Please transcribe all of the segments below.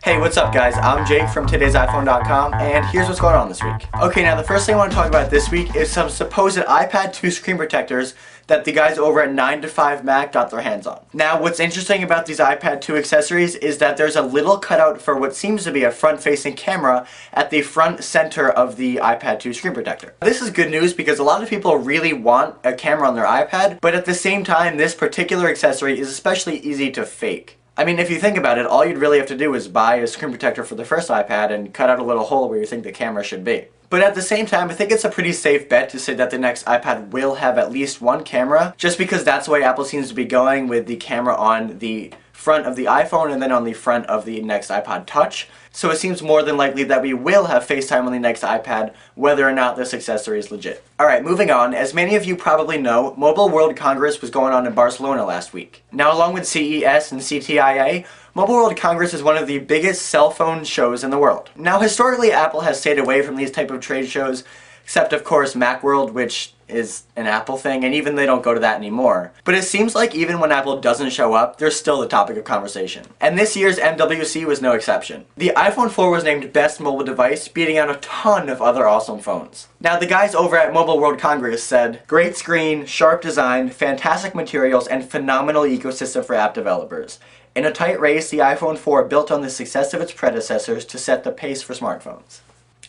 Hey, what's up guys? I'm Jake from today'siphone.com and here's what's going on this week. Okay, now the first thing I want to talk about this week is some supposed iPad 2 screen protectors that the guys over at 9to5Mac got their hands on. Now, what's interesting about these iPad 2 accessories is that there's a little cutout for what seems to be a front-facing camera at the front center of the iPad 2 screen protector. This is good news because a lot of people really want a camera on their iPad, but at the same time, this particular accessory is especially easy to fake. I mean, if you think about it, all you'd really have to do is buy a screen protector for the first iPad and cut out a little hole where you think the camera should be. But at the same time, I think it's a pretty safe bet to say that the next iPad will have at least one camera, just because that's the way Apple seems to be going with the camera on the front of the iPhone and then on the front of the next iPod Touch. So it seems more than likely that we will have FaceTime on the next iPad, whether or not this accessory is legit. Alright, moving on. As many of you probably know, Mobile World Congress was going on in Barcelona last week. Now, along with CES and CTIA, Mobile World Congress is one of the biggest cell phone shows in the world. Now, historically, Apple has stayed away from these type of trade shows, except of course Macworld, which is an Apple thing, and even they don't go to that anymore. But it seems like even when Apple doesn't show up, they're still the topic of conversation. And this year's MWC was no exception. The iPhone 4 was named Best Mobile Device, beating out a ton of other awesome phones. Now, the guys over at Mobile World Congress said, "Great screen, sharp design, fantastic materials, and phenomenal ecosystem for app developers. In a tight race, the iPhone 4 built on the success of its predecessors to set the pace for smartphones."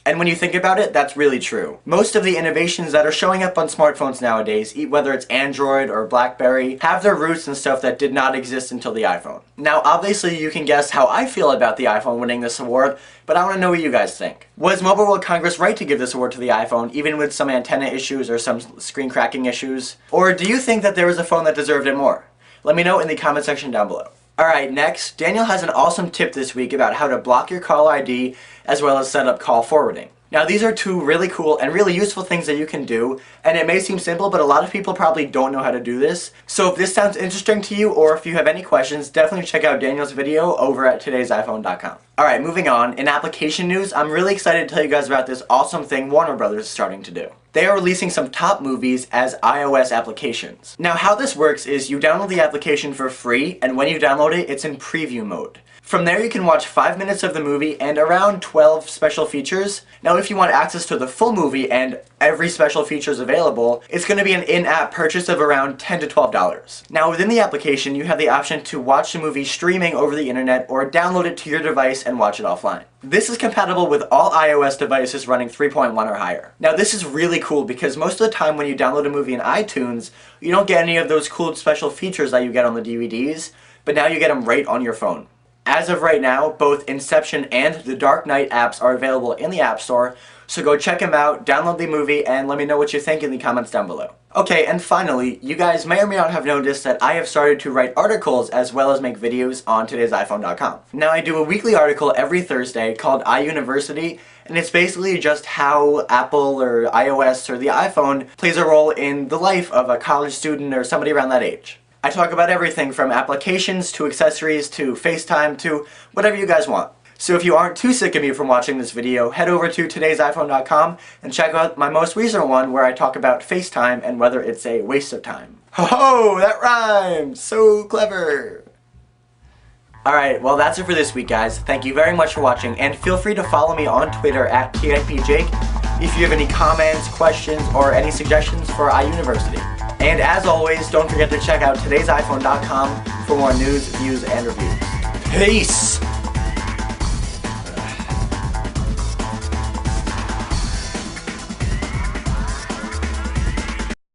And when you think about it, that's really true. Most of the innovations that are showing up on smartphones nowadays, whether it's Android or BlackBerry, have their roots in stuff that did not exist until the iPhone. Now, obviously, you can guess how I feel about the iPhone winning this award, but I want to know what you guys think. Was Mobile World Congress right to give this award to the iPhone, even with some antenna issues or some screen cracking issues? Or do you think that there was a phone that deserved it more? Let me know in the comment section down below. Alright, next, Daniel has an awesome tip this week about how to block your call ID as well as set up call forwarding. Now, these are two really cool and really useful things that you can do, and it may seem simple, but a lot of people probably don't know how to do this. So if this sounds interesting to you, or if you have any questions, definitely check out Daniel's video over at today'siphone.com. Alright, moving on. In application news, I'm really excited to tell you guys about this awesome thing Warner Brothers is starting to do. They are releasing some top movies as iOS applications. Now, how this works is you download the application for free, and when you download it, it's in preview mode. From there, you can watch 5 minutes of the movie and around 12 special features. Now, if you want access to the full movie and every special features available, it's going to be an in-app purchase of around $10 to $12. Now, within the application, you have the option to watch the movie streaming over the internet or download it to your device and watch it offline. This is compatible with all iOS devices running 3.1 or higher. Now, this is really cool because most of the time when you download a movie in iTunes, you don't get any of those cool special features that you get on the DVDs, but now you get them right on your phone. As of right now, both Inception and The Dark Knight apps are available in the App Store, so go check them out, download the movie, and let me know what you think in the comments down below. Okay, and finally, you guys may or may not have noticed that I have started to write articles as well as make videos on today'siphone.com. Now, I do a weekly article every Thursday called iUniversity, and it's basically just how Apple or iOS or the iPhone plays a role in the life of a college student or somebody around that age. I talk about everything from applications to accessories to FaceTime to whatever you guys want. So if you aren't too sick of me from watching this video, head over to today'siphone.com and check out my most recent one where I talk about FaceTime and whether it's a waste of time. Ho-ho! That rhymes! So clever! Alright, well that's it for this week, guys. Thank you very much for watching, and feel free to follow me on Twitter at TIPJake if you have any comments, questions, or any suggestions for iUniversity. And as always, don't forget to check out today'siphone.com for more news, views, and reviews. Peace!